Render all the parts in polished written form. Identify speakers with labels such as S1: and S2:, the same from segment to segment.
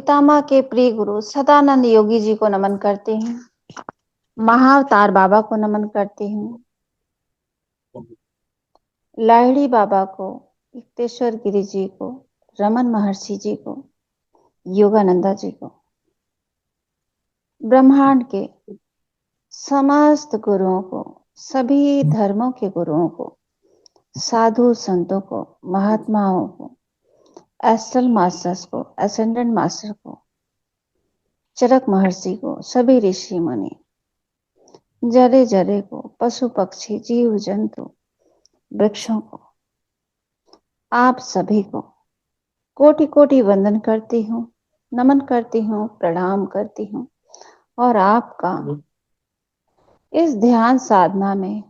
S1: पितामह के प्रिय गुरु सदानंद योगी जी को नमन करती हूँ। महाअवतार बाबा को नमन करती हूँ। लाहिड़ी बाबा को, युक्तेश्वर गिरी जी को, रमन महर्षि जी को, योगानंदा जी को, ब्रह्मांड के समस्त गुरुओं को, सभी धर्मों के गुरुओं को, साधु संतों को, महात्माओं को, एस्ट्रल मास्टर्स को, एसेंडेंट मास्टर को, चरक महर्षि को, सभी ऋषि मुनि, जरे जरे को, पशु पक्षी जीव जंतु, वृक्षों को, आप सभी को कोटि कोटि वंदन करती हूँ, नमन करती हूँ, प्रणाम करती हूँ। और आपका इस ध्यान साधना में,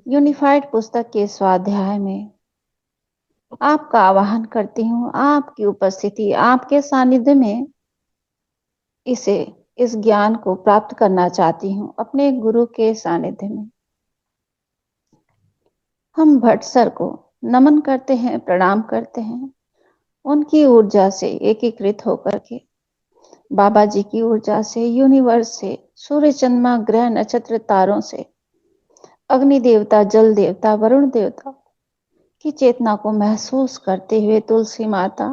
S1: यूनिफाइड पुस्तक के स्वाध्याय में आपका आवाहन करती हूँ। आपकी उपस्थिति, आपके सानिध्य में इस ज्ञान को प्राप्त करना चाहती हूँ, अपने गुरु के सानिध्य में। हम भट्ट सर को नमन करते हैं, प्रणाम करते हैं। उनकी ऊर्जा से एकीकृत होकर के, बाबा जी की ऊर्जा से, यूनिवर्स से, सूर्य चंद्रमा ग्रह नक्षत्र तारों से, अग्नि देवता, जल देवता, वरुण देवता की चेतना को महसूस करते हुए, तुलसी माता,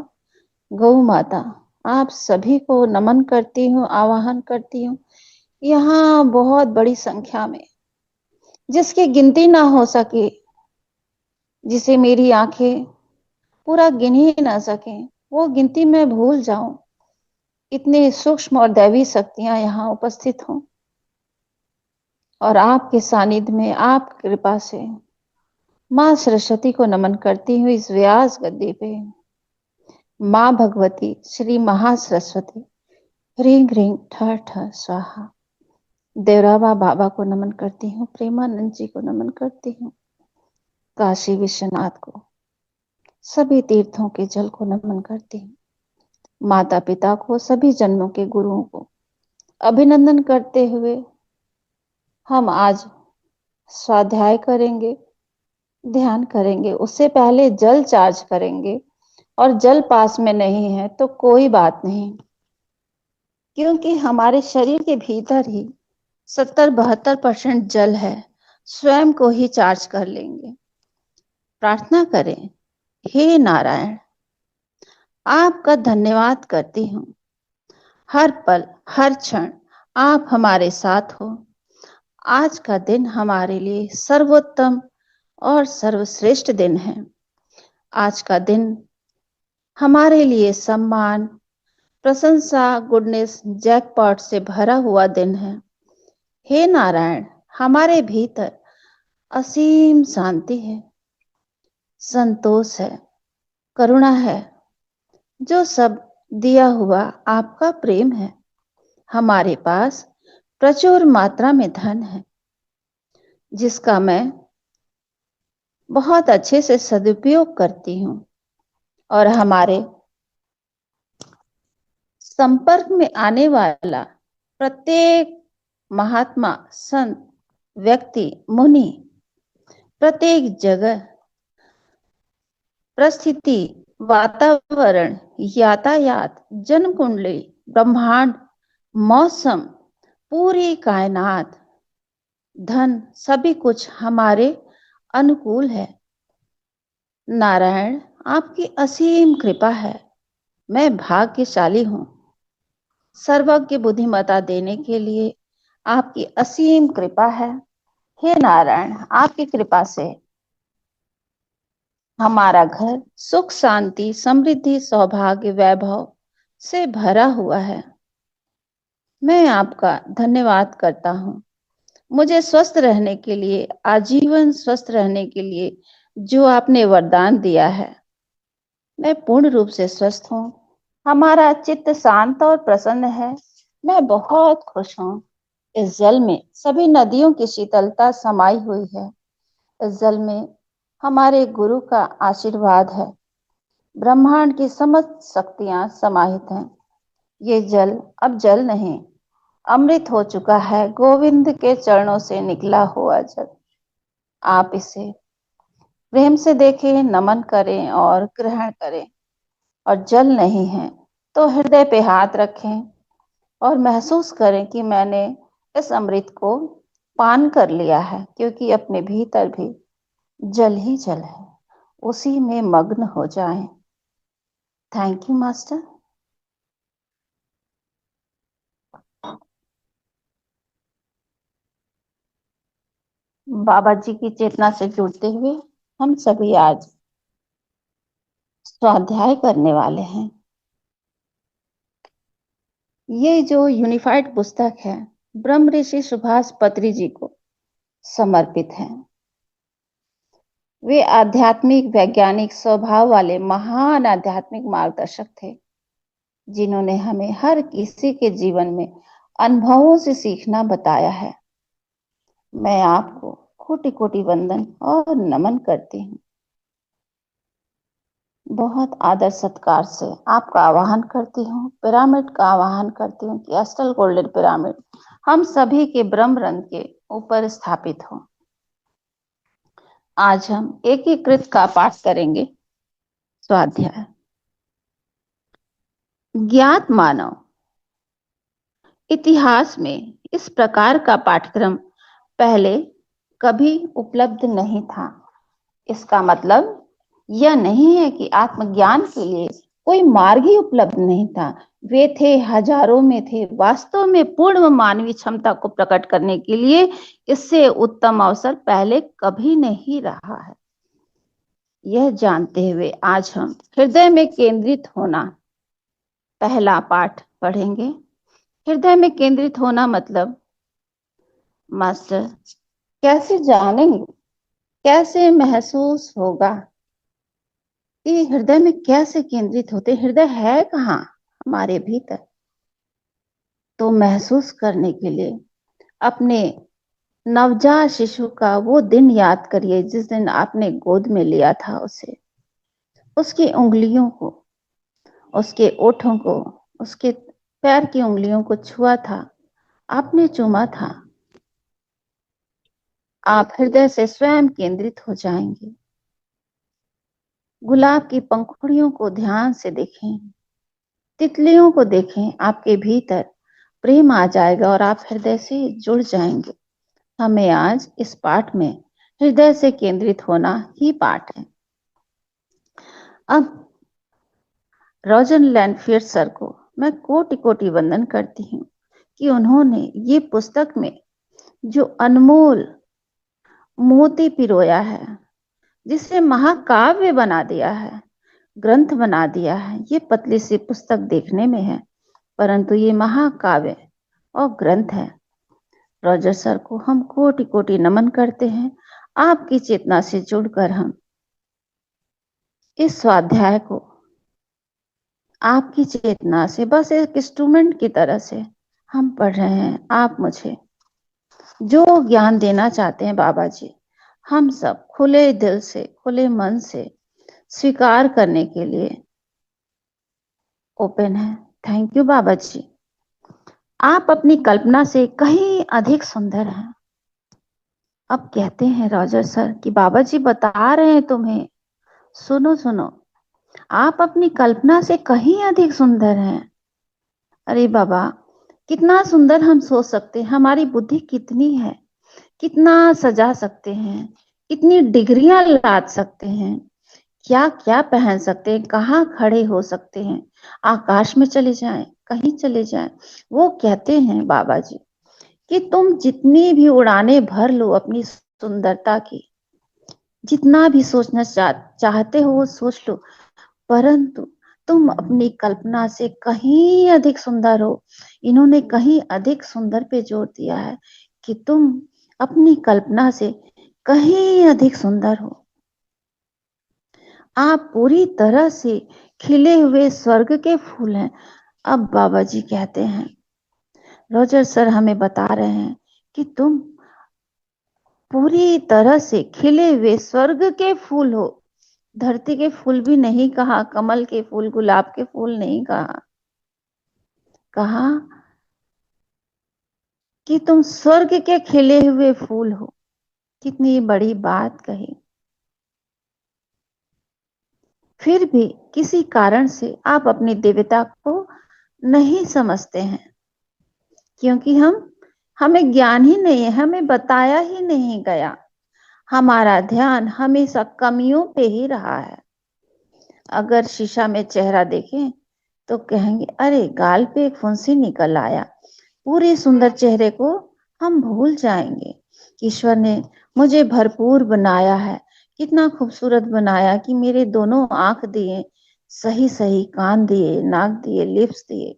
S1: गौ माता, आप सभी को नमन करती हूँ, आवाहन करती हूँ। यहाँ बहुत बड़ी संख्या में, जिसकी गिनती ना हो सके, जिसे मेरी आंखें पूरा गिन ही ना सके, वो गिनती में भूल जाऊं, इतने सूक्ष्म और दैवी शक्तियां यहाँ उपस्थित हों। और आपके सानिध्य में, आप कृपा से माँ सरस्वती को नमन करती हूँ। इस व्यास गद्दी पे माँ भगवती श्री महासरस्वती ह्रीं ह्रीं ठ ठ स्वाहा। देवराबा बाबा को नमन करती हूँ, प्रेमानंद जी को नमन करती हूँ, काशी विश्वनाथ को, सभी तीर्थों के जल को नमन करती हूँ, माता पिता को, सभी जन्मों के गुरुओं को अभिनंदन करते हुए हम आज स्वाध्याय करेंगे, ध्यान करेंगे। उससे पहले जल चार्ज करेंगे, और जल पास में नहीं है तो कोई बात नहीं, क्योंकि हमारे शरीर के भीतर ही 70-72% जल है। स्वयं को ही चार्ज कर लेंगे। प्रार्थना करें, हे नारायण, आपका धन्यवाद करती हूँ। हर पल, हर क्षण आप हमारे साथ हो। आज का दिन हमारे लिए सर्वोत्तम और सर्वश्रेष्ठ दिन है। आज का दिन हमारे लिए सम्मान, प्रशंसा, गुडनेस, जैकपॉट से भरा हुआ दिन है। हे नारायण, हमारे भीतर असीम शांति है, संतोष है, करुणा है, जो सब दिया हुआ आपका प्रेम है। हमारे पास प्रचुर मात्रा में धन है, जिसका मैं बहुत अच्छे से सदुपयोग करती हूँ। और हमारे संपर्क में आने वाला प्रत्येक महात्मा, संत, व्यक्ति, मुनि, प्रत्येक जगह, परिस्थिति, वातावरण, यातायात, जन्म कुंडली, ब्रह्मांड, मौसम, पूरी कायनात, धन, सभी कुछ हमारे अनुकूल है। नारायण, आपकी असीम कृपा है। मैं भाग्यशाली हूँ। सर्वज्ञ बुद्धिमता देने के लिए आपकी असीम कृपा है। हे नारायण, आपकी कृपा से हमारा घर सुख, शांति, समृद्धि, सौभाग्य, वैभव से भरा हुआ है। मैं आपका धन्यवाद करता हूँ, मुझे स्वस्थ रहने के लिए, आजीवन स्वस्थ रहने के लिए जो आपने वरदान दिया है। मैं पूर्ण रूप से स्वस्थ हूँ। हमारा चित्त शांत और प्रसन्न है। मैं बहुत खुश हूँ। इस जल में सभी नदियों की शीतलता समाई हुई है। इस जल में हमारे गुरु का आशीर्वाद है। ब्रह्मांड की समस्त शक्तियां समाहित हैं। ये जल अब जल नहीं, अमृत हो चुका है, गोविंद के चरणों से निकला हुआ जल। आप इसे प्रेम से देखें, नमन करें और ग्रहण करें। और जल नहीं है तो हृदय पे हाथ रखें और महसूस करें कि मैंने इस अमृत को पान कर लिया है, क्योंकि अपने भीतर भी जल ही जल है। उसी में मग्न हो जाएं। Thank you master. Baba ji की चेतना से जुड़ते हुए हम सभी आज स्वाध्याय करने वाले हैं। ये जो यूनिफाइड पुस्तक है ब्रह्म ऋषि सुभाष पत्री जी को समर्पित है। वे आध्यात्मिक वैज्ञानिक स्वभाव वाले महान आध्यात्मिक मार्गदर्शक थे, जिन्होंने हमें हर किसी के जीवन में अनुभवों से सीखना बताया है। मैं आपको कोटि कोटि वंदन और नमन करती हूँ। बहुत आदर सत्कार से आपका आवाहन करती हूँ, पिरामिड का आवाहन करती हूँ कि एस्ट्रल गोल्डन पिरामिड हम सभी के ब्रह्म रंध्र के ऊपर स्थापित हो। आज हम एकीकृत का पाठ करेंगे। स्वाध्याय। ज्ञात मानव। इतिहास में इस प्रकार का पाठ्यक्रम पहले कभी उपलब्ध नहीं था। इसका मतलब यह नहीं है कि आत्मज्ञान के लिए कोई मार्ग ही उपलब्ध नहीं था। वे थे, हजारों में थे। वास्तव में पूर्ण मानवीय क्षमता को प्रकट करने के लिए इससे उत्तम अवसर पहले कभी नहीं रहा है। यह जानते हुए आज हम हृदय में केंद्रित होना पहला पाठ पढ़ेंगे। हृदय में केंद्रित होना मतलब मास्टर कैसे जानेंगे, कैसे महसूस होगा कि हृदय में कैसे केंद्रित होते? हृदय है कहाँ? हमारे भीतर। तो महसूस करने के लिए अपने नवजात शिशु का वो दिन याद करिए जिस दिन आपने गोद में लिया था उसे, उसकी उंगलियों को, उसके ओठों को, उसके पैर की उंगलियों को छुआ था, आपने चूमा था। आप हृदय से स्वयं केंद्रित हो जाएंगे। गुलाब की पंखुड़ियों को ध्यान से देखें, तितलियों को देखें। आपके भीतर प्रेम आ जाएगा और आप हृदय से जुड़ जाएंगे। हमें आज इस पाठ में हृदय से केंद्रित होना ही पाठ है। अब रॉजर लैंडफील्ड सर को मैं कोटि कोटि वंदन करती हूँ कि उन्होंने ये पुस्तक में जो अनमोल मोती पिरोया है, जिसे महाकाव्य बना दिया है, ग्रंथ बना दिया है। ये पतली सी पुस्तक देखने में है, परंतु ये महाकाव्य और ग्रंथ है। रॉजर सर को हम कोटि कोटि नमन करते हैं। आपकी चेतना से जुड़कर हम इस स्वाध्याय को आपकी चेतना से बस एक इंस्ट्रूमेंट की तरह से हम पढ़ रहे हैं। आप मुझे जो ज्ञान देना चाहते हैं बाबा जी, हम सब खुले दिल से, खुले मन से स्वीकार करने के लिए ओपन है। थैंक यू बाबा जी। आप अपनी कल्पना से कहीं अधिक सुंदर हैं। अब कहते हैं रॉजर सर कि बाबा जी बता रहे हैं तुम्हें, सुनो सुनो, आप अपनी कल्पना से कहीं अधिक सुंदर हैं। अरे बाबा, कितना सुंदर हम सोच सकते हैं। हमारी बुद्धि कितनी है, कितना सजा सकते हैं, कितनी डिग्रियां लाद सकते हैं, क्या क्या पहन सकते हैं, कहाँ खड़े हो सकते हैं, आकाश में चले जाएं, कहीं चले जाएं। वो कहते हैं बाबा जी कि तुम जितनी भी उड़ाने भर लो अपनी सुंदरता की, जितना भी सोचना चाहते हो वो सोच लो, परंतु तुम अपनी कल्पना से कहीं अधिक सुंदर हो। इन्होंने कहीं अधिक सुंदर पे जोर दिया है कि तुम अपनी कल्पना से कहीं अधिक सुंदर हो। आप पूरी तरह से खिले हुए स्वर्ग के फूल हैं। अब बाबा जी कहते हैं, रॉजर सर हमें बता रहे हैं कि तुम पूरी तरह से खिले हुए स्वर्ग के फूल हो। धरती के फूल भी नहीं कहा, कमल के फूल, गुलाब के फूल नहीं कहा, कहा कि तुम स्वर्ग के खिले हुए फूल हो। कितनी बड़ी बात कही। फिर भी किसी कारण से आप अपनी दिव्यता को नहीं समझते हैं, क्योंकि हमें ज्ञान ही नहीं है, हमें बताया ही नहीं गया। हमारा ध्यान हमेशा कमियों पे ही रहा है। अगर शीशा में चेहरा देखें तो कहेंगे अरे गाल पे एक फुंसी निकल आया। पूरे सुंदर चेहरे को हम भूल जाएंगे। ईश्वर ने मुझे भरपूर बनाया है, कितना खूबसूरत बनाया कि मेरे दोनों आंख दिए, सही सही कान दिए, नाक दिए, लिप्स दिए,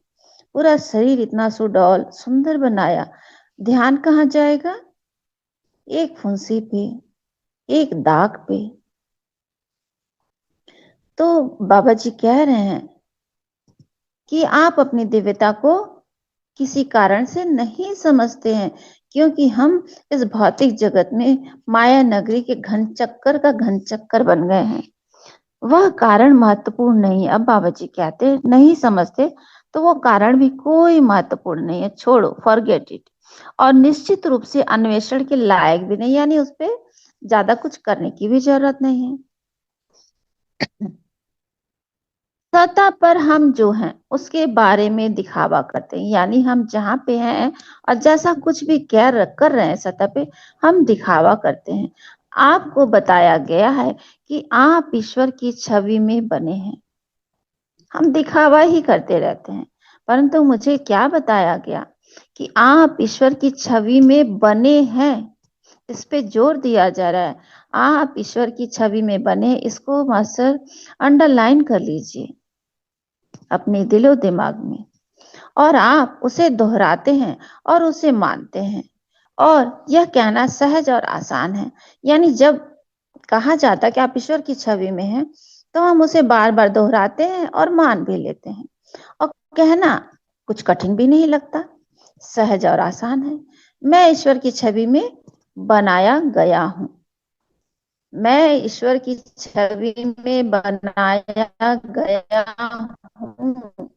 S1: पूरा शरीर इतना सुडौल सुंदर बनाया। ध्यान कहाँ जाएगा? एक फुंसी पे, एक दाग पे। तो बाबा जी कह रहे हैं कि आप अपनी दिव्यता को किसी कारण से नहीं समझते हैं, क्योंकि हम इस भौतिक जगत में माया नगरी के घन चक्कर का घन चक्कर बन गए हैं। वह कारण महत्वपूर्ण नहीं है। अब बाबा जी कहते हैं नहीं समझते तो वो कारण भी कोई महत्वपूर्ण नहीं है, छोड़ो, फॉरगेट इट। और निश्चित रूप से अन्वेषण के लायक भी नहीं, यानी उस पर ज्यादा कुछ करने की भी जरूरत नहीं है। सतह पर हम जो हैं उसके बारे में दिखावा करते हैं, यानी हम जहाँ पे हैं और जैसा कुछ भी कर रहे हैं सतह पे, हम दिखावा करते हैं। आपको बताया गया है कि आप ईश्वर की छवि में बने हैं। हम दिखावा ही करते रहते हैं, परंतु मुझे क्या बताया गया कि आप ईश्वर की छवि में बने हैं। इस पे जोर दिया जा रहा है, आप ईश्वर की छवि में बने। इसको मास्टर अंडरलाइन कर लीजिए अपने दिलो दिमाग में, और आप उसे दोहराते हैं और उसे मानते हैं। और यह कहना सहज और आसान है, यानी जब कहा जाता है कि आप ईश्वर की छवि में हैं, तो हम उसे बार बार दोहराते हैं और मान भी लेते हैं। और कहना कुछ कठिन भी नहीं लगता, सहज और आसान है। मैं ईश्वर की छवि में बनाया गया हूं। मैं ईश्वर की छवि में बनाया गया हूं,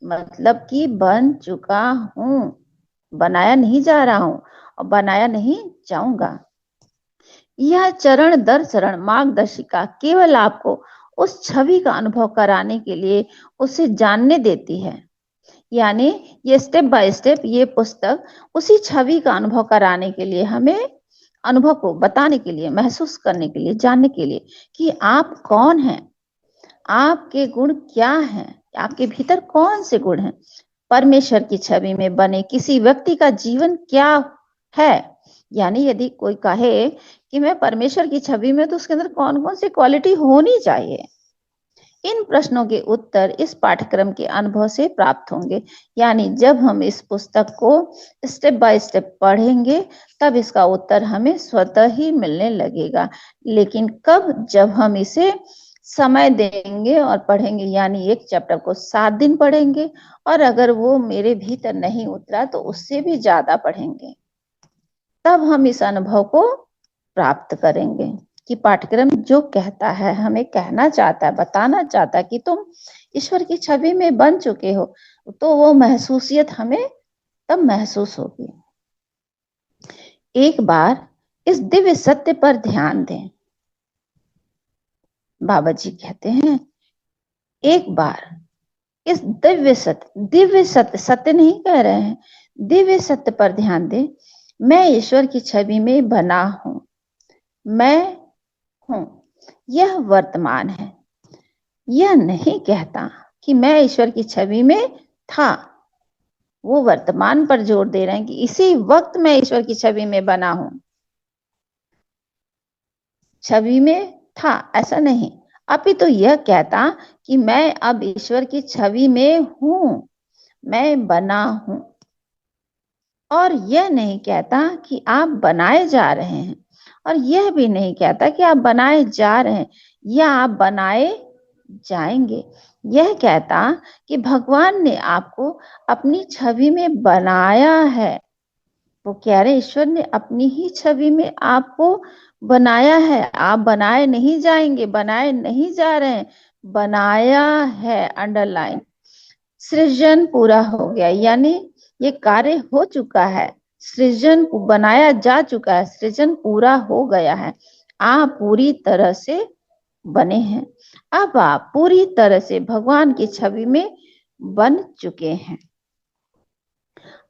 S1: मतलब कि बन चुका हूं। बनाया नहीं जा रहा हूं और बनाया नहीं जाऊंगा। यह चरण दर चरण मार्गदर्शिका केवल आपको उस छवि का अनुभव कराने के लिए उसे जानने देती है। यानी ये स्टेप बाय स्टेप ये पुस्तक उसी छवि का अनुभव कराने के लिए, हमें अनुभव को बताने के लिए, महसूस करने के लिए, जानने के लिए कि आप कौन हैं, आपके गुण क्या हैं, आपके भीतर कौन से गुण हैं। परमेश्वर की छवि में बने किसी व्यक्ति का जीवन क्या है, यानी यदि कोई कहे कि मैं परमेश्वर की छवि में, तो उसके अंदर कौन कौन सी क्वालिटी होनी चाहिए। इन प्रश्नों के उत्तर इस पाठ्यक्रम के अनुभव से प्राप्त होंगे। यानी जब हम इस पुस्तक को स्टेप बाय स्टेप पढ़ेंगे, तब इसका उत्तर हमें स्वतः ही मिलने लगेगा। लेकिन कब? जब हम इसे समय देंगे और पढ़ेंगे, यानी एक चैप्टर को 7 दिन पढ़ेंगे, और अगर वो मेरे भीतर नहीं उतरा तो उससे भी ज्यादा पढ़ेंगे, तब हम इस अनुभव को प्राप्त करेंगे कि पाठ्यक्रम जो कहता है, हमें कहना चाहता है, बताना चाहता है कि तुम ईश्वर की छवि में बन चुके हो, तो वो महसूसियत हमें तब महसूस होगी। एक बार इस दिव्य सत्य पर ध्यान दें। बाबा जी कहते हैं एक बार इस दिव्य सत्य, सत्य नहीं कह रहे हैं, दिव्य सत्य पर ध्यान दें। मैं ईश्वर की छवि में बना हूं। मैं हूं, यह वर्तमान है। यह नहीं कहता कि मैं ईश्वर की छवि में था। वो वर्तमान पर जोर दे रहे हैं कि इसी वक्त मैं ईश्वर की छवि में बना हूं, छवि में था, ऐसा नहीं। अपितु यह कहता कि मैं अब ईश्वर की छवि में हूं, मैं बना हूं। और यह नहीं कहता कि आप बनाए जा रहे हैं, और यह भी नहीं कहता कि आप बनाए जा रहे हैं या आप बनाए जाएंगे। यह कहता कि भगवान ने आपको अपनी छवि में बनाया है। वो कह रहे ईश्वर ने अपनी ही छवि में आपको बनाया है। आप बनाए नहीं जाएंगे, बनाए नहीं जा रहे हैं, बनाया है, अंडरलाइन। सृजन पूरा हो गया, यानी ये कार्य हो चुका है, सृजन बनाया जा चुका है, सृजन पूरा हो गया है। आप पूरी तरह से बने हैं। अब आप पूरी तरह से भगवान की छवि में बन चुके हैं।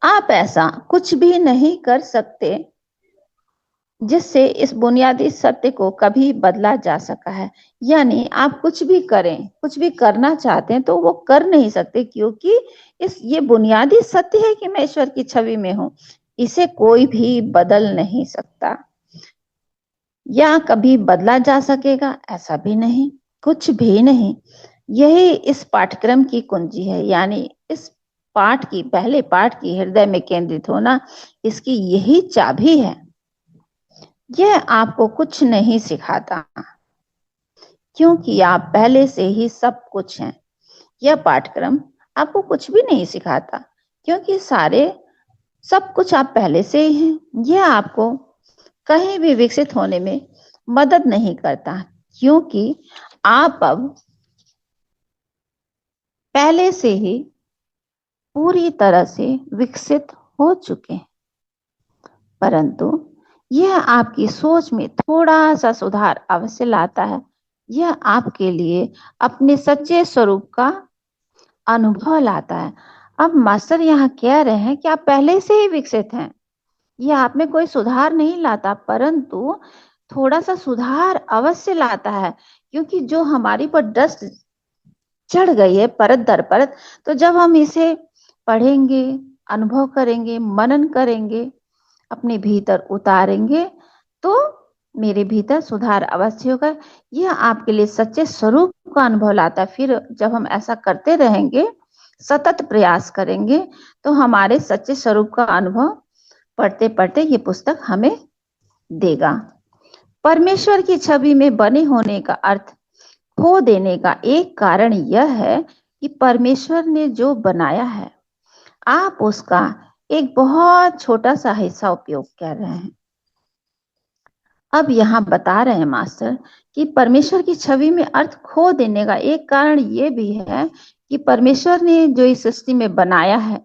S1: आप ऐसा कुछ भी नहीं कर सकते जिससे इस बुनियादी सत्य को कभी बदला जा सका है। यानी आप कुछ भी करें, कुछ भी करना चाहते हैं तो वो कर नहीं सकते, क्योंकि ये बुनियादी सत्य है कि मैं ईश्वर की छवि में हूं। इसे कोई भी बदल नहीं सकता, या कभी बदला जा सकेगा ऐसा भी नहीं, कुछ भी नहीं। यही इस पाठ्यक्रम की कुंजी है, यानी इस पहले पाठ की हृदय में केंद्रित होना, इसकी यही चाबी है। यह आपको कुछ नहीं सिखाता, क्योंकि आप पहले से ही सब कुछ हैं। यह पाठ्यक्रम आपको कुछ भी नहीं सिखाता, क्योंकि सब कुछ आप पहले से ही हैं। यह आपको कहीं भी विकसित होने में मदद नहीं करता, क्योंकि आप अब पहले से ही पूरी तरह से विकसित हो चुके हैं। परंतु यह आपकी सोच में थोड़ा सा सुधार अवश्य लाता है। यह आपके लिए अपने सच्चे स्वरूप का अनुभव लाता है। अब मास्टर यहाँ कह रहे हैं कि आप पहले से ही विकसित हैं। यह आप में कोई सुधार नहीं लाता, परंतु थोड़ा सा सुधार अवश्य लाता है, क्योंकि जो हमारी पर डस्ट चढ़ गई है परत दर परत, तो जब हम इसे पढ़ेंगे, अनुभव करेंगे, मनन करेंगे, अपने भीतर उतारेंगे, तो मेरे भीतर सुधार अवश्य होगा। यह आपके लिए सच्चे स्वरूप का अनुभव लाता है। फिर जब हम ऐसा करते रहेंगे, सतत प्रयास करेंगे, तो हमारे सच्चे स्वरूप का अनुभव पढ़ते पढ़ते ये पुस्तक हमें देगा। परमेश्वर की छवि में बने होने का अर्थ खो देने का एक कारण यह है कि परमेश्वर ने जो बनाया है, आप उसका एक बहुत छोटा सा हिस्सा उपयोग कर रहे हैं। अब यहाँ बता रहे हैं मास्टर कि परमेश्वर की छवि में अर्थ खो देने का एक कारण ये भी है कि परमेश्वर ने जो इस सृष्टि में बनाया है,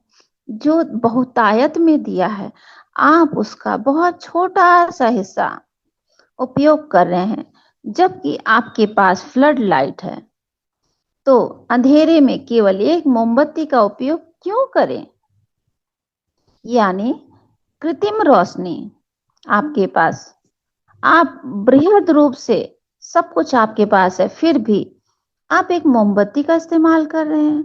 S1: जो बहुतायत में दिया है, आप उसका बहुत छोटा सा हिस्सा उपयोग कर रहे हैं। जबकि आपके पास फ्लड लाइट है, तो अंधेरे में केवल एक मोमबत्ती का उपयोग क्यों करें? यानी कृत्रिम रोशनी आपके पास, आप बृहद रूप से सब कुछ आपके पास है, फिर भी आप एक मोमबत्ती का इस्तेमाल कर रहे हैं।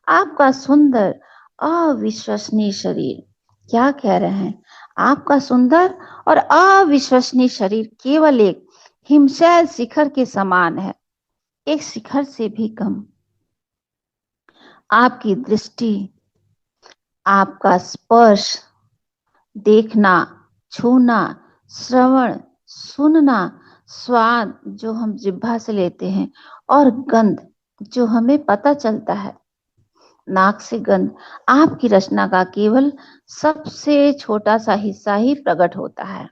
S1: आपका सुंदर अविश्वसनीय शरीर, क्या कह रहे हैं, आपका सुंदर और अविश्वसनीय शरीर केवल एक हिमशैल शिखर के समान है, एक शिखर से भी कम। आपकी दृष्टि, आपका स्पर्श, देखना, छूना, श्रवण, सुनना, स्वाद जो हम जिह्वा से लेते हैं, और गंध जो हमें पता चलता है नाक से गंध, आपकी रचना का केवल सबसे छोटा सा हिस्सा ही प्रकट होता है।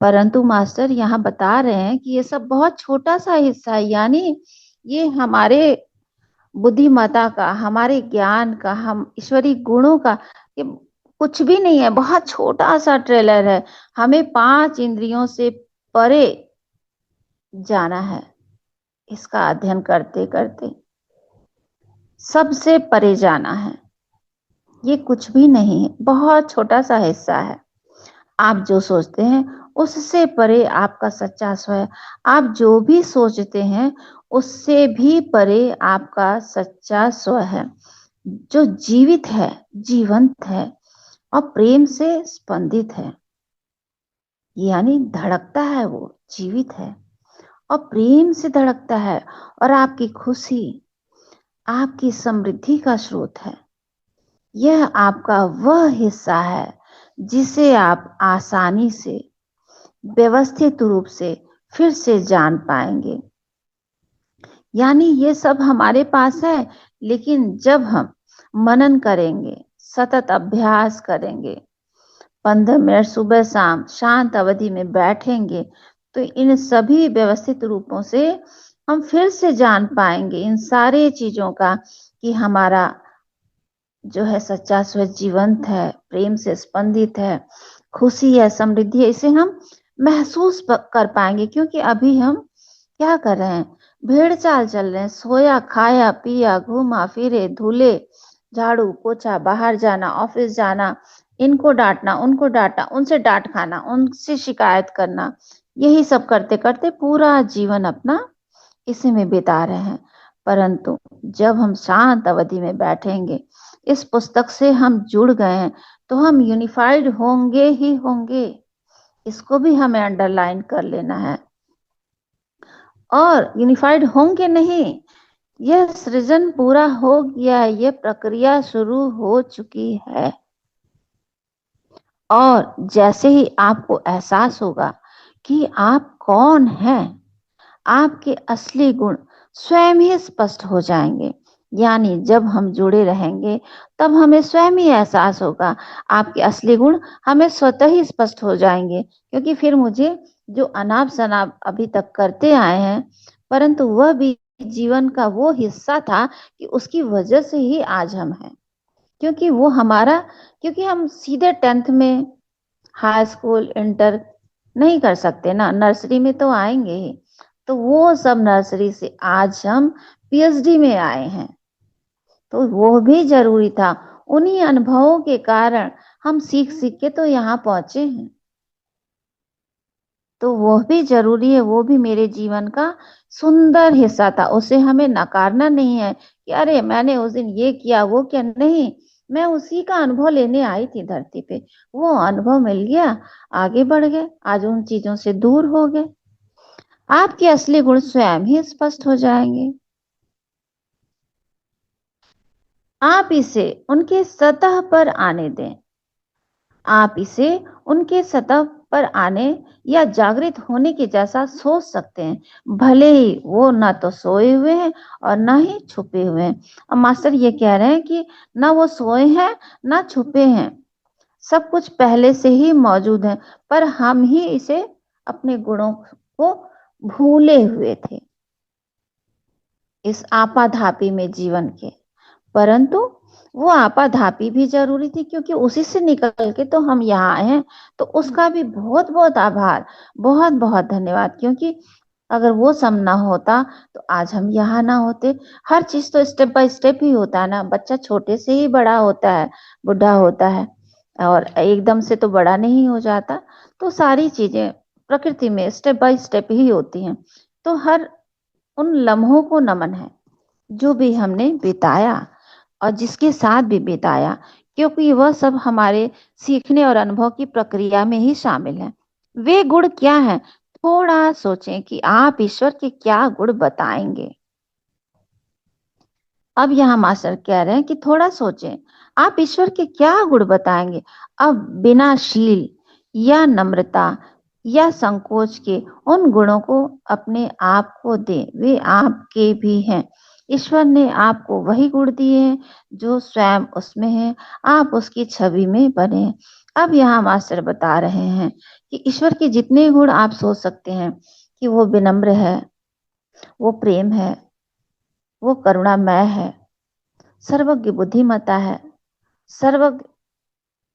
S1: परंतु मास्टर यहाँ बता रहे हैं कि ये सब बहुत छोटा सा हिस्सा है, यानी ये हमारे बुद्धिमत्ता का, हमारे ज्ञान का, हम ईश्वरीय गुणों का ये कुछ भी नहीं है, बहुत छोटा सा ट्रेलर है। हमें 5 इंद्रियों से परे जाना है, इसका अध्ययन करते करते सबसे परे जाना है। ये कुछ भी नहीं है, बहुत छोटा सा हिस्सा है। आप जो सोचते हैं उससे परे आपका सच्चा स्व है। आप जो भी सोचते हैं उससे भी परे आपका सच्चा स्व है, जो जीवित है, जीवंत है और प्रेम से स्पंदित है। यानी धड़कता है, वो जीवित है और प्रेम से धड़कता है, और आपकी खुशी, आपकी समृद्धि का स्रोत है। यह आपका वह हिस्सा है जिसे आप आसानी से, व्यवस्थित रूप से फिर से जान पाएंगे। यानी ये सब हमारे पास है, लेकिन जब हम मनन करेंगे, सतत अभ्यास करेंगे, 15 मिनट सुबह शाम शांत अवधि में बैठेंगे, तो इन सभी व्यवस्थित रूपों से हम फिर से जान पाएंगे इन सारे चीजों का, कि हमारा जो है सच्चा स्व जीवंत है, प्रेम से स्पंदित है, खुशी है, समृद्धि है। इसे हम महसूस कर पाएंगे, क्योंकि अभी हम क्या कर रहे हैं, भेड़ चाल चल रहे हैं, सोया खाया पिया घूमा फिरे धूले, झाड़ू पोछा, बाहर जाना, ऑफिस जाना, इनको डांटना उनको डांटना, उनसे डांट खाना, उनसे शिकायत करना, यही सब करते करते पूरा जीवन अपना इसी में बिता रहे हैं। परंतु जब हम शांत अवधि में बैठेंगे, इस पुस्तक से हम जुड़ गए हैं, तो हम यूनिफाइड होंगे ही होंगे। इसको भी हमें अंडरलाइन कर लेना है। और यूनिफाइड होंगे नहीं, यह सृजन पूरा हो गया है, यह प्रक्रिया शुरू हो चुकी है। और जैसे ही आपको एहसास होगा कि आप कौन हैं, आपके असली गुण स्वयं ही स्पष्ट हो जाएंगे। यानी जब हम जुड़े रहेंगे, तब हमें स्वयं ही एहसास होगा, आपके असली गुण हमें स्वतः ही स्पष्ट हो जाएंगे। क्योंकि फिर मुझे जो अनाप शनाप अभी तक करते आए हैं, परंतु वह भी जीवन का वो हिस्सा था कि उसकी वजह से ही आज हम हैं। क्योंकि वो हमारा, क्योंकि हम सीधे 10th में हाई स्कूल इंटर नहीं कर सकते ना, नर्सरी में तो आएंगे ही। तो वो सब नर्सरी से आज हम पीएचडी में आए हैं, तो वो भी जरूरी था। उन्हीं अनुभवों के कारण हम सीख सीख के तो यहाँ पहुंचे हैं। तो वो भी जरूरी है, वो भी मेरे जीवन का सुंदर हिस्सा था। उसे हमें नकारना नहीं है कि अरे मैंने उस दिन ये किया वो क्या, नहीं। मैं उसी का अनुभव लेने आई थी धरती पे, वो अनुभव मिल गया, आगे बढ़ गए, आज उन चीजों से दूर हो गए। आपके असली गुण स्वयं ही स्पष्ट हो जाएंगे। आप इसे उनके सतह पर आने दें। आप इसे उनके सतह पर आने या जागृत होने के जैसा सोच सकते हैं, भले ही वो ना तो सोए हुए हैं और ना ही छुपे हुए हैं। अब मास्टर ये कह रहे हैं कि ना वो सोए हैं ना छुपे हैं, सब कुछ पहले से ही मौजूद है, पर हम ही इसे अपने गुणों को भूले हुए थे इस आपाधापी में जीवन के। परंतु वो आपाधापी भी जरूरी थी, क्योंकि उसी से निकल के तो हम यहाँ आए हैं। तो उसका भी बहुत बहुत आभार, बहुत बहुत धन्यवाद। क्योंकि अगर वो सब ना होता तो आज हम यहाँ ना होते। हर चीज तो स्टेप बाय स्टेप ही होता है ना, बच्चा छोटे से ही बड़ा होता है, बुढ़ा होता है, और एकदम से तो बड़ा नहीं हो जाता। तो सारी चीजें प्रकृति में स्टेप बाय स्टेप ही होती हैं। तो हर उन लम्हों को नमन है जो भी हमने बिताया और जिसके साथ भी बिताया, क्योंकि वह सब हमारे सीखने और अनुभव की प्रक्रिया में ही शामिल है। वे गुण क्या हैं? थोड़ा सोचें कि आप ईश्वर के क्या गुण बताएंगे। अब यहाँ मास्टर कह रहे हैं कि थोड़ा सोचें, आप ईश्वर के क्या गुण बताएंगे। अब बिना शील या नम्रता या संकोच के उन गुणों को अपने आप को दें, वे आपके भी हैं। ईश्वर ने आपको वही गुण दिए हैं जो स्वयं उसमें है, आप उसकी छवि में बने हैं। अब यहाँ मास्टर बता रहे हैं कि ईश्वर के जितने गुण आप सोच सकते हैं, कि वो विनम्र है, वो प्रेम है, वो करुणामय है, सर्वज्ञ बुद्धिमत्ता है, सर्वज्ञ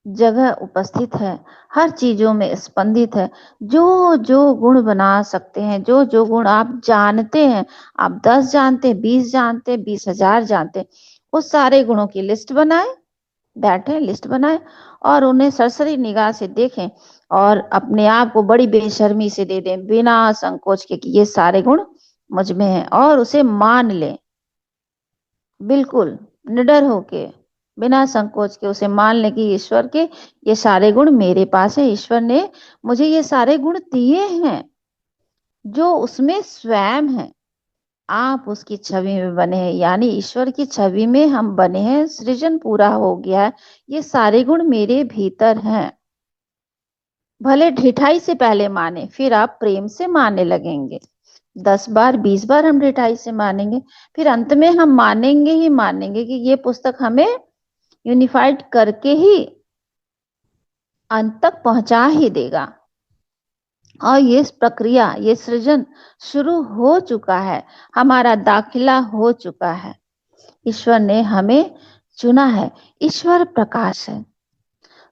S1: जगह उपस्थित है, हर चीजों में स्पंदित है। जो जो गुण बना सकते हैं, जो जो गुण आप जानते हैं, आप 10 जानते, 20 जानते, 20,000 जानते, उस सारे गुणों की लिस्ट बनाए, बैठे लिस्ट बनाए और उन्हें सरसरी निगाह से देखें और अपने आप को बड़ी बेशर्मी से दे दें, बिना संकोच के, कि ये सारे गुण मुझ में हैं, और उसे मान लें। बिल्कुल निडर होके, बिना संकोच के उसे मान ले कि ईश्वर के ये सारे गुण मेरे पास है, ईश्वर ने मुझे ये सारे गुण दिए हैं जो उसमें स्वयं है। आप उसकी छवि में बने हैं, यानी ईश्वर की छवि में हम बने हैं, सृजन पूरा हो गया है, ये सारे गुण मेरे भीतर हैं। भले ढिठाई से पहले माने, फिर आप प्रेम से मानने लगेंगे। 10 बार 20 बार हम ढिठाई से मानेंगे, फिर अंत में हम मानेंगे ही मानेंगे कि ये पुस्तक हमें यूनिफाइड करके ही अंत तक पहुंचा ही देगा। और ये प्रक्रिया, ये सृजन शुरू हो चुका है, हमारा दाखिला हो चुका है। ईश्वर ने हमें चुना है। ईश्वर प्रकाश है,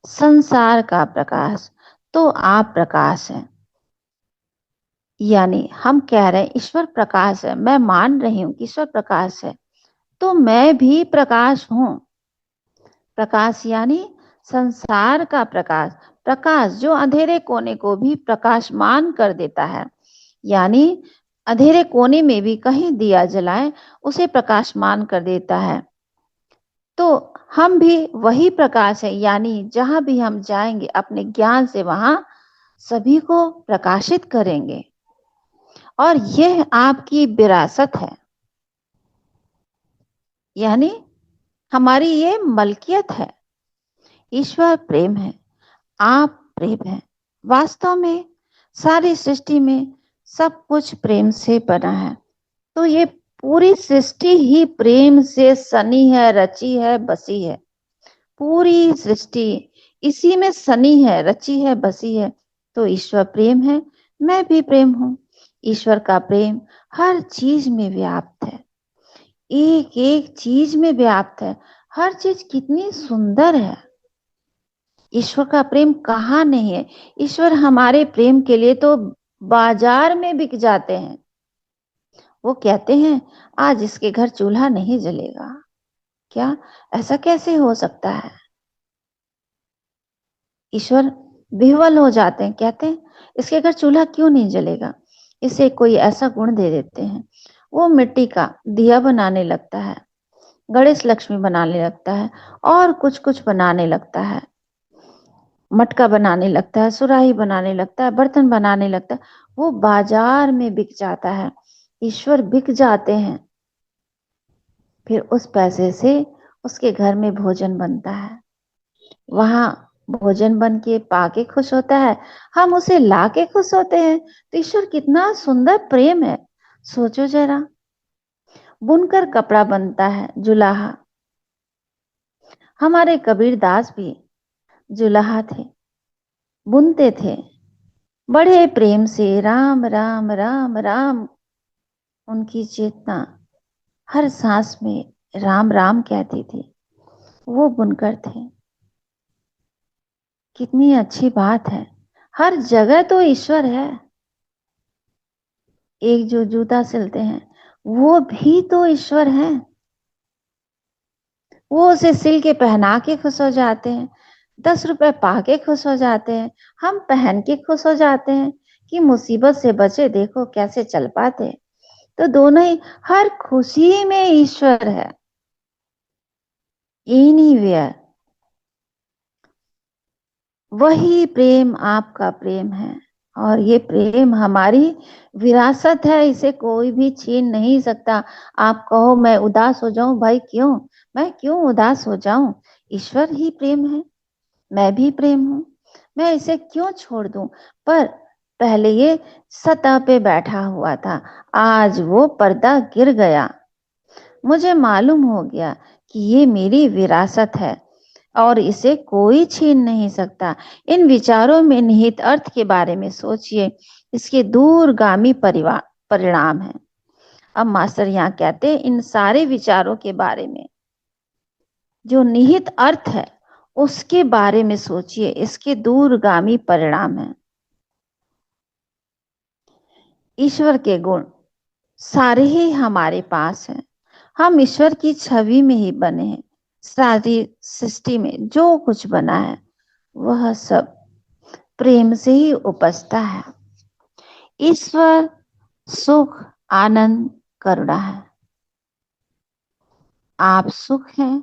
S1: संसार का प्रकाश, तो आप प्रकाश हैं। यानी हम कह रहे हैं ईश्वर प्रकाश है, मैं मान रही हूं कि ईश्वर प्रकाश है, तो मैं भी प्रकाश हूं। प्रकाश यानी संसार का प्रकाश, प्रकाश जो अंधेरे कोने को भी प्रकाशमान कर देता है। यानी अंधेरे कोने में भी कहीं दिया जलाए उसे प्रकाशमान कर देता है। तो हम भी वही प्रकाश है, यानी जहां भी हम जाएंगे अपने ज्ञान से वहां सभी को प्रकाशित करेंगे, और यह आपकी विरासत है। यानी हमारी ये मलकियत है। ईश्वर प्रेम है, आप प्रेम है। वास्तव में सारी सृष्टि में सब कुछ प्रेम से बना है। तो ये पूरी सृष्टि ही प्रेम से सनी है, रची है, बसी है। पूरी सृष्टि इसी में सनी है, रची है, बसी है। तो ईश्वर प्रेम है, मैं भी प्रेम हूं। ईश्वर का प्रेम हर चीज में व्याप्त है, एक एक चीज में व्याप्त है। हर चीज कितनी सुंदर है। ईश्वर का प्रेम कहाँ नहीं है। ईश्वर हमारे प्रेम के लिए तो बाजार में बिक जाते हैं। वो कहते हैं आज इसके घर चूल्हा नहीं जलेगा। क्या ऐसा कैसे हो सकता है? ईश्वर विह्वल हो जाते हैं, कहते हैं इसके घर चूल्हा क्यों नहीं जलेगा। इसे कोई ऐसा गुण दे देते हैं, वो मिट्टी का दिया बनाने लगता है, गणेश लक्ष्मी बनाने लगता है, और कुछ कुछ बनाने लगता है, मटका बनाने लगता है, सुराही बनाने लगता है, बर्तन बनाने लगता है। वो बाजार में बिक जाता है। ईश्वर बिक जाते हैं, फिर उस पैसे से उसके घर में भोजन बनता है। वहां भोजन बन के पाके खुश होता है, हम उसे ला के खुश होते हैं। तो ईश्वर कितना सुंदर प्रेम है। सोचो जरा, बुनकर कपड़ा बनता है, जुलाहा। हमारे कबीर दास भी जुलाहा थे, बुनते थे बड़े प्रेम से, राम राम राम राम। उनकी चेतना हर सांस में राम राम कहती थी। वो बुनकर थे। कितनी अच्छी बात है। हर जगह तो ईश्वर है। एक जो जूता सिलते हैं वो भी तो ईश्वर है। वो उसे सिल के पहना के खुश हो जाते हैं, 10 रुपए पाके खुश हो जाते हैं। हम पहन के खुश हो जाते हैं कि मुसीबत से बचे, देखो कैसे चल पाते। तो दोनों ही, हर खुशी में ईश्वर है। एनीवेयर वही प्रेम आपका प्रेम है, और ये प्रेम हमारी विरासत है, इसे कोई भी छीन नहीं सकता। आप कहो मैं उदास हो जाऊं, भाई क्यों, मैं क्यों उदास हो जाऊं? ईश्वर ही प्रेम है, मैं भी प्रेम हूं, मैं इसे क्यों छोड़ दूं? पर पहले ये सतह पे बैठा हुआ था, आज वो पर्दा गिर गया। मुझे मालूम हो गया कि ये मेरी विरासत है और इसे कोई छीन नहीं सकता। इन विचारों में निहित अर्थ के बारे में सोचिए, इसके दूरगामी परिणाम है। अब मास्टर यहाँ कहते हैं इन सारे विचारों के बारे में, जो निहित अर्थ है उसके बारे में सोचिए, इसके दूरगामी परिणाम है। ईश्वर के गुण सारे ही हमारे पास हैं। हम ईश्वर की छवि में ही बने हैं। सारी सृष्टि में जो कुछ बना है वह सब प्रेम से ही उपजता है। ईश्वर सुख, आनंद, करुणा है। आप सुख हैं,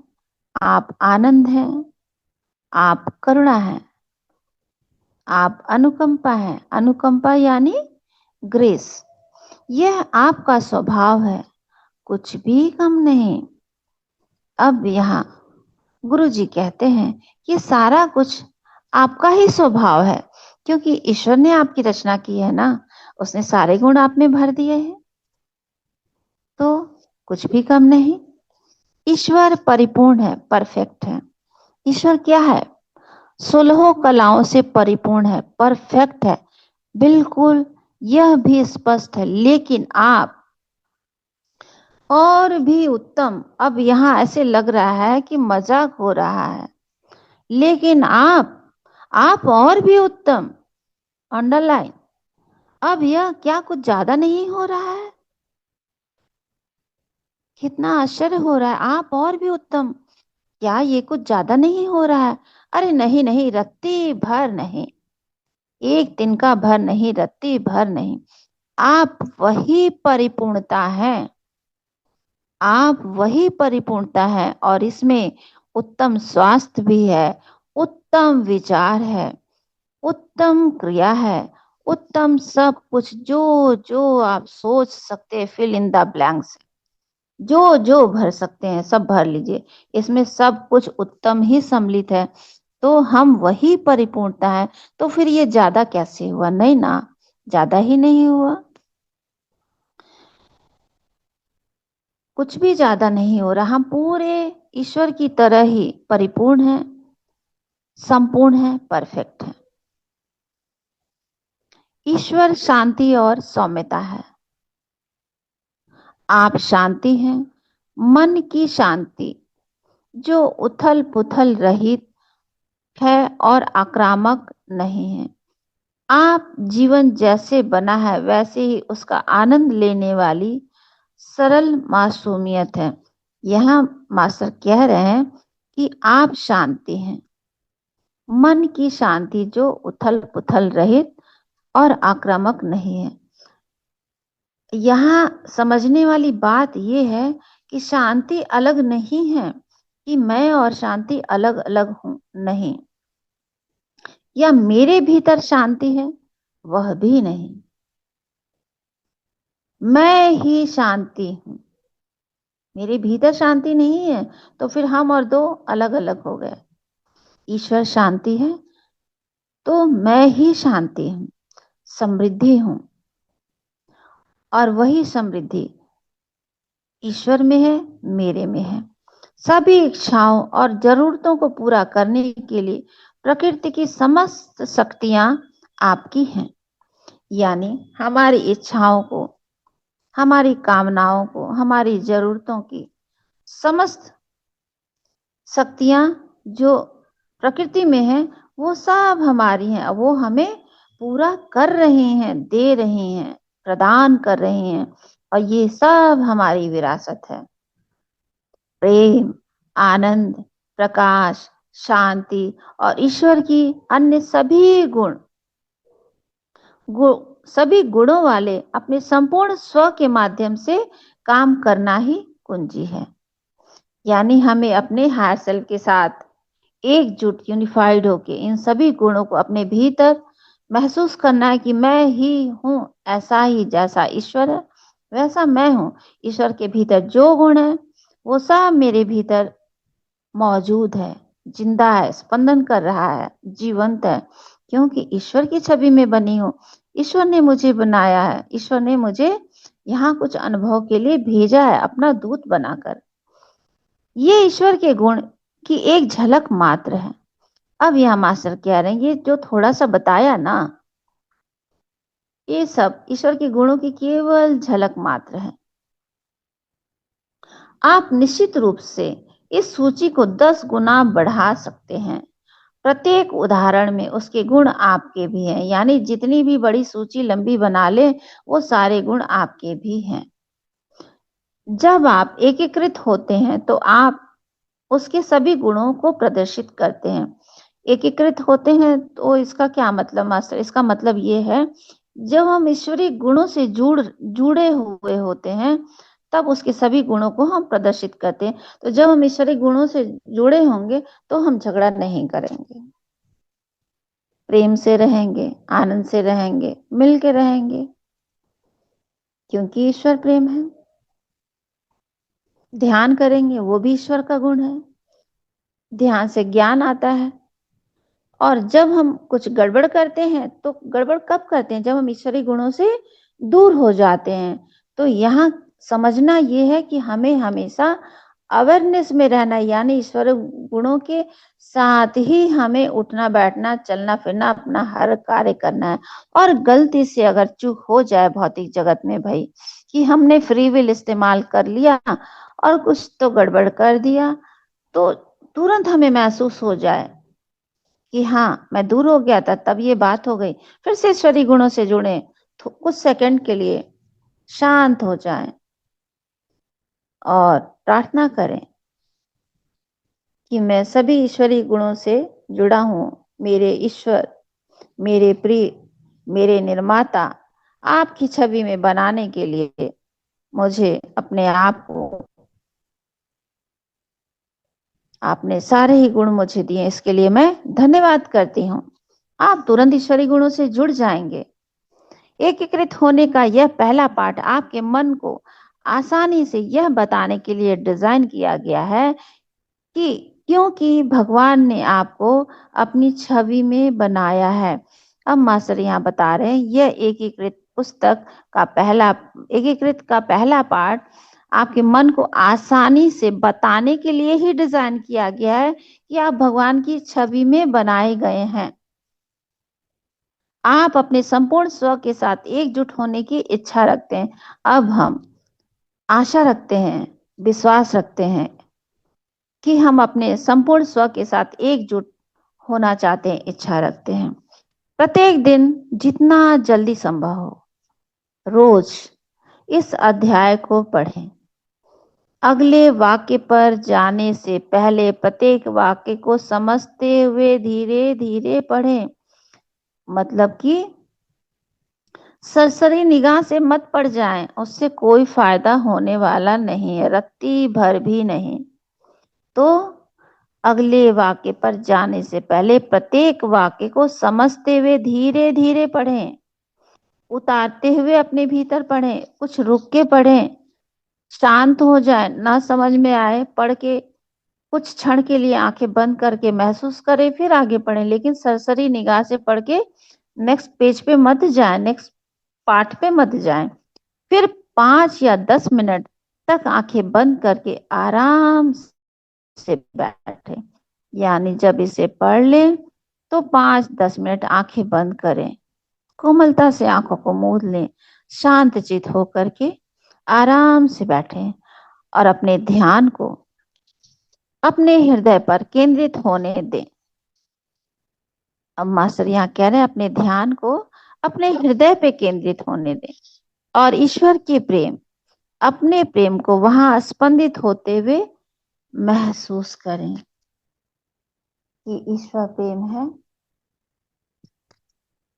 S1: आप आनंद हैं, आप करुणा हैं, आप अनुकंपा हैं। अनुकंपा यानी ग्रेस, यह आपका स्वभाव है, कुछ भी कम नहीं। अब यहाँ गुरु जी कहते हैं कि सारा कुछ आपका ही स्वभाव है, क्योंकि ईश्वर ने आपकी रचना की है ना, उसने सारे गुण आप में भर दिए हैं, तो कुछ भी कम नहीं। ईश्वर परिपूर्ण है, परफेक्ट है। ईश्वर क्या है? 16 कलाओं से परिपूर्ण है, परफेक्ट है, बिल्कुल। यह भी स्पष्ट है, लेकिन आप और भी उत्तम। अब यहाँ ऐसे लग रहा है कि मजाक हो रहा है, लेकिन आप और भी उत्तम। अंडरलाइन, अब यह क्या कुछ ज्यादा नहीं हो रहा है? कितना आश्चर्य हो रहा है, आप और भी उत्तम, क्या ये कुछ ज्यादा नहीं हो रहा है? अरे नहीं नहीं, रत्ती भर नहीं, एक दिन का भर नहीं, रत्ती भर नहीं, आप वही परिपूर्णता है, आप वही परिपूर्णता है, और इसमें उत्तम स्वास्थ्य भी है, उत्तम विचार है, उत्तम क्रिया है, उत्तम सब कुछ, जो जो आप सोच सकते हैं, फिल इन द ब्लैंक्स, जो जो भर सकते हैं सब भर लीजिए, इसमें सब कुछ उत्तम ही सम्मिलित है। तो हम वही परिपूर्णता है, तो फिर ये ज्यादा कैसे हुआ? नहीं ना, ज्यादा ही नहीं हुआ, कुछ भी ज्यादा नहीं हो रहा, हम पूरे ईश्वर की तरह ही परिपूर्ण है, संपूर्ण है, परफेक्ट है। ईश्वर शांति और सौम्यता है, आप शांति हैं, मन की शांति जो उथल पुथल रहित है और आक्रामक नहीं है। आप जीवन जैसे बना है वैसे ही उसका आनंद लेने वाली सरल मासूमियत है। यहाँ मास्टर कह रहे हैं कि आप शांति हैं, मन की शांति जो उथल पुथल रहित और आक्रामक नहीं है। यहाँ समझने वाली बात यह है कि शांति अलग नहीं है, कि मैं और शांति अलग अलग हूं, नहीं, या मेरे भीतर शांति है, वह भी नहीं, मैं ही शांति हूं, मेरे भीतर शांति नहीं है, तो फिर हम और दो अलग अलग हो गए। ईश्वर शांति है, तो मैं ही शांति हूं, समृद्धि हूं, और वही समृद्धि ईश्वर में है, मेरे में है। सभी इच्छाओं और जरूरतों को पूरा करने के लिए प्रकृति की समस्त शक्तियां आपकी हैं, यानी हमारी इच्छाओं को, हमारी कामनाओं को, हमारी जरूरतों की समस्त शक्तियां जो प्रकृति में है, वो सब हमारी हैं, वो हमें पूरा कर रही हैं, दे रही हैं, प्रदान कर रही हैं, और ये सब हमारी विरासत है। प्रेम, आनंद, प्रकाश, शांति और ईश्वर की अन्य सभी सभी गुणों वाले अपने संपूर्ण स्व के माध्यम से काम करना ही कुंजी है। यानी हमें अपने हायर सेल्फ के साथ एकजुट, यूनिफाइड होके इन सभी गुणों को अपने भीतर महसूस करना है कि मैं ही हूं, ऐसा ही जैसा ईश्वर है वैसा मैं हूं। ईश्वर के भीतर जो गुण है वो सब मेरे भीतर मौजूद है, जिंदा है, स्पंदन कर रहा है, जीवंत है, क्योंकि ईश्वर की छवि में बनी हूं। ईश्वर ने मुझे बनाया है, ईश्वर ने मुझे यहाँ कुछ अनुभव के लिए भेजा है, अपना दूत बनाकर। ये ईश्वर के गुण की एक झलक मात्र है। अब यह मास्टर कह रहे हैं, ये जो थोड़ा सा बताया ना, ये सब ईश्वर के गुणों की केवल झलक मात्र है। आप निश्चित रूप से इस सूची को 10 गुना बढ़ा सकते हैं। प्रत्येक उदाहरण में उसके गुण आपके भी हैं, यानी जितनी भी बड़ी सूची लंबी बना ले, वो सारे गुण आपके भी हैं। जब आप एकीकृत होते हैं तो आप उसके सभी गुणों को प्रदर्शित करते हैं। एकीकृत होते हैं तो इसका क्या मतलब मास्टर? इसका मतलब ये है, जब हम ईश्वरीय गुणों से जुड़े हुए होते हैं तब उसके सभी गुणों को हम प्रदर्शित करते हैं। तो जब हम ईश्वरीय गुणों से जुड़े होंगे तो हम झगड़ा नहीं करेंगे, प्रेम से रहेंगे, आनंद से रहेंगे, मिल के रहेंगे, क्योंकि ईश्वर प्रेम है। ध्यान करेंगे, वो भी ईश्वर का गुण है, ध्यान से ज्ञान आता है। और जब हम कुछ गड़बड़ करते हैं तो गड़बड़ कब करते हैं? जब हम ईश्वरीय गुणों से दूर हो जाते हैं। तो यहाँ समझना ये है कि हमें हमेशा अवेयरनेस में रहना, यानी ईश्वरीय गुणों के साथ ही हमें उठना बैठना, चलना फिरना, अपना हर कार्य करना है। और गलती से अगर चूक हो जाए भौतिक जगत में भाई, कि हमने फ्री विल इस्तेमाल कर लिया और कुछ तो गड़बड़ कर दिया, तो तुरंत हमें महसूस हो जाए कि हाँ मैं दूर हो गया था, तब ये बात हो गई, फिर से ईश्वरीय गुणों से जुड़े, कुछ सेकंड के लिए शांत हो जाएं और प्रार्थना करें कि मैं सभी ईश्वरीय गुणों से जुड़ा हूँ। मेरे ईश्वर, मेरे प्रिय, मेरे निर्माता, आपकी छवि में बनाने के लिए मुझे अपने आप को, आपने सारे ही गुण मुझे दिए, इसके लिए मैं धन्यवाद करती हूँ। आप तुरंत ईश्वरीय गुणों से जुड़ जाएंगे। एकीकृत होने का यह पहला पाठ आपके मन को आसानी से यह बताने के लिए डिजाइन किया गया है कि क्योंकि भगवान ने आपको अपनी छवि में बनाया है। अब मास्टर यहाँ बता रहे हैं, यह एकीकृत का पहला पाठ आपके मन को आसानी से बताने के लिए ही डिजाइन किया गया है कि आप भगवान की छवि में बनाए गए हैं। आप अपने संपूर्ण स्व के साथ एकजुट होने की इच्छा रखते हैं। अब हम आशा रखते हैं, विश्वास रखते हैं कि हम अपने संपूर्ण स्व के साथ एकजुट होना चाहते हैं, इच्छा रखते हैं। प्रत्येक दिन जितना जल्दी संभव हो रोज इस अध्याय को पढ़ें। अगले वाक्य पर जाने से पहले प्रत्येक वाक्य को समझते हुए धीरे धीरे पढ़ें। मतलब कि सरसरी निगाह से मत पड़ जाएं, उससे कोई फायदा होने वाला नहीं है, रत्ती भर भी नहीं। तो अगले वाक्य पर जाने से पहले प्रत्येक वाक्य को समझते हुए धीरे धीरे पढ़ें, उतारते हुए अपने भीतर पढ़ें, कुछ रुक के पढ़ें, शांत हो जाए, ना समझ में आए पढ़ के कुछ क्षण के लिए आंखें बंद करके महसूस करें, फिर आगे पढ़ें। लेकिन सरसरी निगाह से पढ़ के नेक्स्ट पेज पे मत जाए, नेक्स्ट पाठ पे मत जाएं। फिर 5 या 10 मिनट तक आंखें बंद करके आराम से बैठे, यानी जब इसे पढ़ लें तो 5-10 मिनट आंखें बंद करें, कोमलता से आंखों को मूंद लें, शांत चित होकर के आराम से बैठें और अपने ध्यान को अपने हृदय पर केंद्रित होने दें। अब मास्टर यहाँ कह रहे हैं अपने ध्यान को अपने हृदय पे केंद्रित होने दें और ईश्वर के प्रेम, अपने प्रेम को वहां स्पंदित होते हुए महसूस करें कि ईश्वर प्रेम है,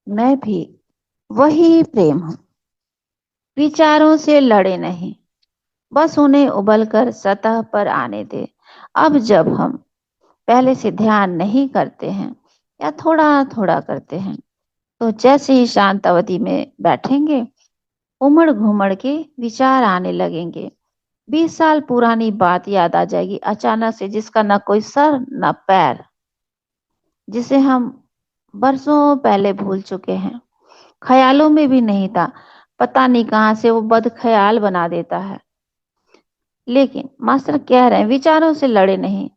S1: मैं भी वही प्रेम हूं। विचारों से लड़े नहीं, बस उन्हें उबलकर सतह पर आने दे। अब जब हम पहले से ध्यान नहीं करते हैं या थोड़ा थोड़ा करते हैं, तो जैसे ही शांत अवधि में बैठेंगे, उमड़ घुमड़ के विचार आने लगेंगे। 20 साल पुरानी बात याद आ जाएगी अचानक से, जिसका ना कोई सर ना पैर, जिसे हम बरसों पहले भूल चुके हैं, ख्यालों में भी नहीं था। पता नहीं कहां से वो बद ख्याल बना देता है। लेकिन मास्टर कह रहे हैं विचारों से लड़े नहीं,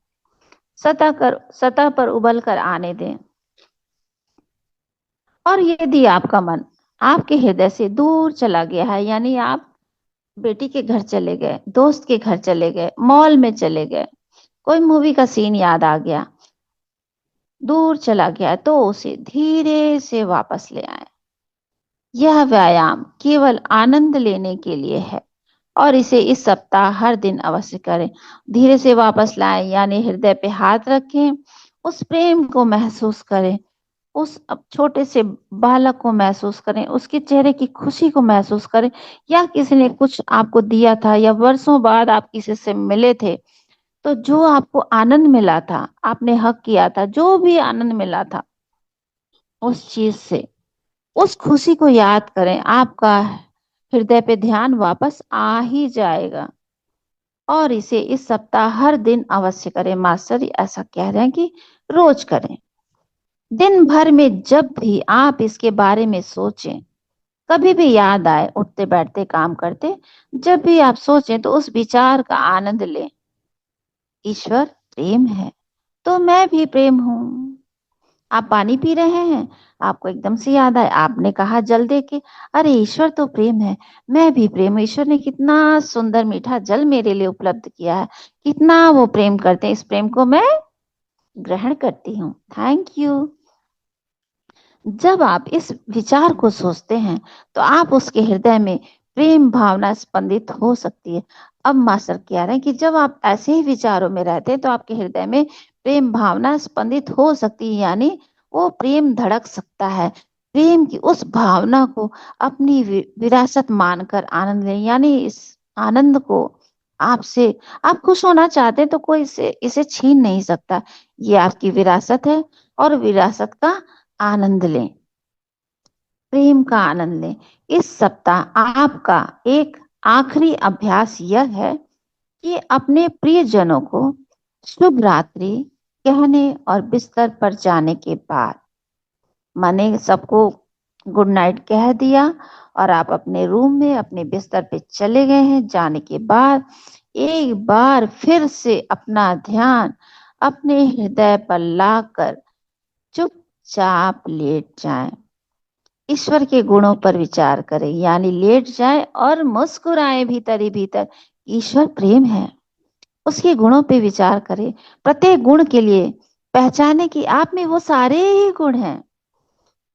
S1: सतह पर उबल कर आने दें। और यदि आपका मन आपके हृदय से दूर चला गया है, यानी आप बेटी के घर चले गए, दोस्त के घर चले गए, मॉल में चले गए, कोई मूवी का सीन याद आ गया, दूर चला गया, तो उसे धीरे से वापस ले आए। यह व्यायाम केवल आनंद लेने के लिए है और इसे इस सप्ताह हर दिन अवश्य करें। धीरे से वापस लाएं, यानी हृदय पे हाथ रखें, उस प्रेम को महसूस करें, उस छोटे से बालक को महसूस करें, उसके चेहरे की खुशी को महसूस करें, या किसी ने कुछ आपको दिया था, या वर्षों बाद आप किसी से मिले थे, तो जो आपको आनंद मिला था, आपने हक किया था, जो भी आनंद मिला था उस चीज से, उस खुशी को याद करें। आपका हृदय पे ध्यान वापस आ ही जाएगा। और इसे इस सप्ताह हर दिन अवश्य करें। मास्टर ऐसा कह रहे हैं कि रोज करें। दिन भर में जब भी आप इसके बारे में सोचें, कभी भी याद आए, उठते बैठते काम करते, जब भी आप सोचें तो उस विचार का आनंद लें, ईश्वर प्रेम है तो मैं भी प्रेम हूं। आप पानी पी रहे हैं, आपको एकदम से याद आए, आपने कहा जल दे के, अरे ईश्वर तो प्रेम है, मैं भी प्रेम हूं। ईश्वर ने कितना सुंदर मीठा जल मेरे लिए उपलब्ध किया है, कितना वो प्रेम करते हैं, इस प्रेम को मैं ग्रहण करती हूँ, थैंक यू। जब आप इस विचार को सोचते हैं तो आप उसके हृदय में प्रेम भावना स्पंदित हो सकती है। अब मास्टर कह रहे हैं कि जब आप ऐसे ही विचारों में रहते हैं तो आपके हृदय में प्रेम भावना स्पंदित हो सकती है, यानी वो प्रेम धड़क सकता है। प्रेम की उस भावना को अपनी विरासत मानकर आनंद लें, यानी इस आनंद को आपसे, आप खुश होना चाहते हैं तो कोई इसे छीन नहीं सकता। ये आपकी विरासत है और विरासत का आनंद लें, प्रेम का आनंद लें। इस सप्ताह आपका एक आखिरी अभ्यास यह है कि अपने प्रियजनों को शुभ रात्रि कहने और बिस्तर पर जाने के बाद, माने सबको गुड नाइट कह दिया और आप अपने रूम में अपने बिस्तर पे चले गए हैं, जाने के बाद एक बार फिर से अपना ध्यान अपने हृदय पर लाकर चुपचाप लेट जाएं। ईश्वर के गुणों पर विचार करें, यानी लेट जाए और मुस्कुराए भीतर ही भीतर। ईश्वर प्रेम है, उसके गुणों पे विचार करें। प्रत्येक गुण के लिए पहचाने कि आप में वो सारे ही गुण हैं।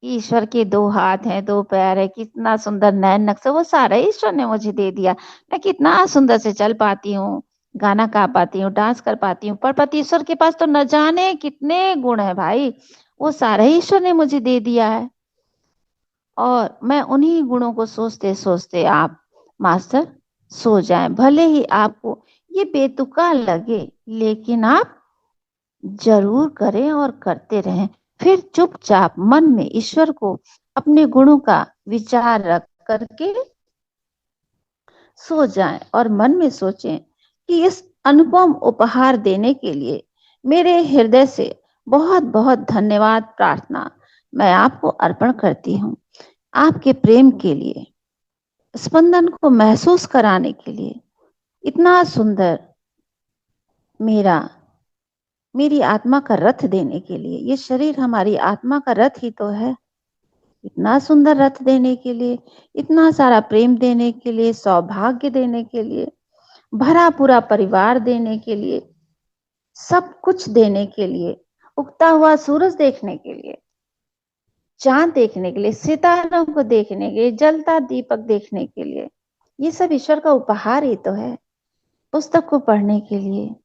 S1: ईश्वर के दो हाथ हैं, दो पैर है, कितना सुंदर नैन नक्शा, वो सारा ईश्वर ने मुझे दे दिया। मैं कितना सुंदर से चल पाती हूँ, गाना गा पाती हूँ, डांस कर पाती हूँ, पर ईश्वर के पास तो न जाने कितने गुण है भाई। वो सारा ईश्वर ने मुझे दे दिया है और मैं उन्हीं गुणों को सोचते सोचते आप मास्टर सो जाएं। भले ही आपको ये बेतुका लगे, लेकिन आप जरूर करें और करते रहें। फिर चुपचाप मन में ईश्वर को अपने गुणों का विचार रख करके सो जाएं और मन में सोचें कि इस अनुपम उपहार देने के लिए मेरे हृदय से बहुत बहुत धन्यवाद प्रार्थना मैं आपको अर्पण करती हूँ। आपके प्रेम के लिए, स्पंदन को महसूस कराने के लिए, इतना सुंदर मेरा मेरी आत्मा का रथ देने के लिए। ये शरीर हमारी आत्मा का रथ ही तो है। इतना सुंदर रथ देने के लिए, इतना सारा प्रेम देने के लिए, सौभाग्य देने के लिए, भरा पूरा परिवार देने के लिए, सब कुछ देने के लिए, उगता हुआ सूरज देखने के लिए, चांद देखने के लिए, सितारों को देखने के लिए, जलता दीपक देखने के लिए, ये सब ईश्वर का उपहार ही तो है। पुस्तक को पढ़ने के लिए,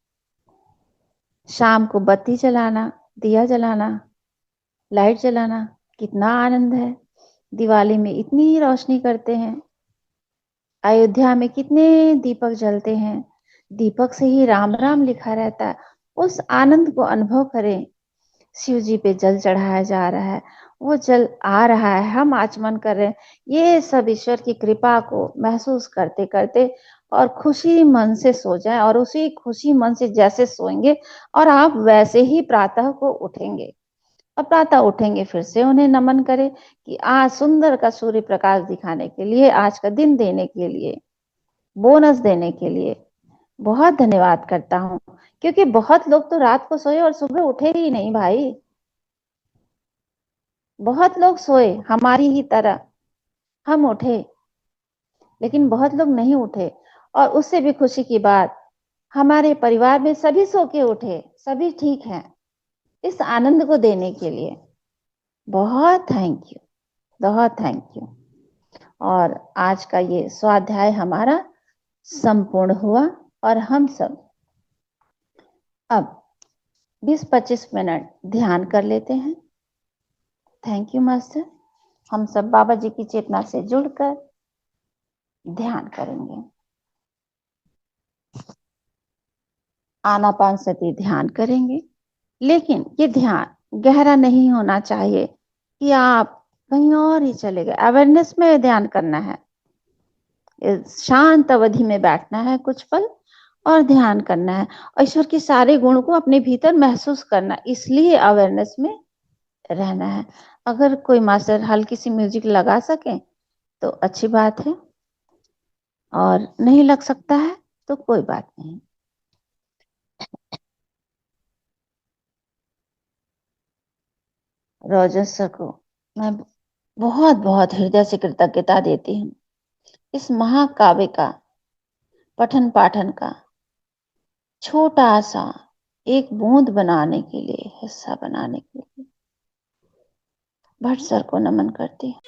S1: शाम को बत्ती जलाना, दिया जलाना, लाइट जलाना, कितना आनंद है। दिवाली में इतनी ही रोशनी करते हैं, अयोध्या में कितने दीपक जलते हैं, दीपक से ही राम राम लिखा रहता है। उस आनंद को अनुभव करें। शिव जी पे जल चढ़ाया जा रहा है, वो जल आ रहा है, हम आचमन कर रहे हैं। ये सब ईश्वर की कृपा को महसूस करते करते और खुशी मन से सो जाएं, और उसी खुशी मन से जैसे सोएंगे और आप वैसे ही प्रातः को उठेंगे। और प्रातः उठेंगे फिर से उन्हें नमन करें कि आज सुंदर का सूर्य प्रकाश दिखाने के लिए, आज का दिन देने के लिए, बोनस देने के लिए बहुत धन्यवाद करता हूँ। क्योंकि बहुत लोग तो रात को सोए और सुबह उठे ही नहीं भाई। बहुत लोग सोए हमारी ही तरह, हम उठे, लेकिन बहुत लोग नहीं उठे। और उससे भी खुशी की बात, हमारे परिवार में सभी सो के उठे, सभी ठीक हैं। इस आनंद को देने के लिए बहुत थैंक यू, बहुत थैंक यू। और आज का ये स्वाध्याय हमारा संपूर्ण हुआ और हम सब अब 20-25 मिनट ध्यान कर लेते हैं। Thank you master. हम सब बाबा जी की चेतना से जुड़कर ध्यान करेंगे। आनापानसति ध्यान करेंगे, लेकिन ये ध्यान गहरा नहीं होना चाहिए कि आप कहीं और ही चले गए। अवेयरनेस में ध्यान करना है, शांत अवधि में बैठना है कुछ पल और ध्यान करना है, और ईश्वर के सारे गुण को अपने भीतर महसूस करना, इसलिए अवेयरनेस में रहना है। अगर कोई मास्टर हल्की सी म्यूजिक लगा सके तो अच्छी बात है, और नहीं लग सकता है तो कोई बात नहीं। रोजस सर को मैं बहुत बहुत हृदय से कृतज्ञता देती हूँ, इस महाकाव्य का पठन पाठन का छोटा सा एक बूंद बनाने के लिए, हिस्सा बनाने के लिए। भट्ट सर को नमन करती हूँ।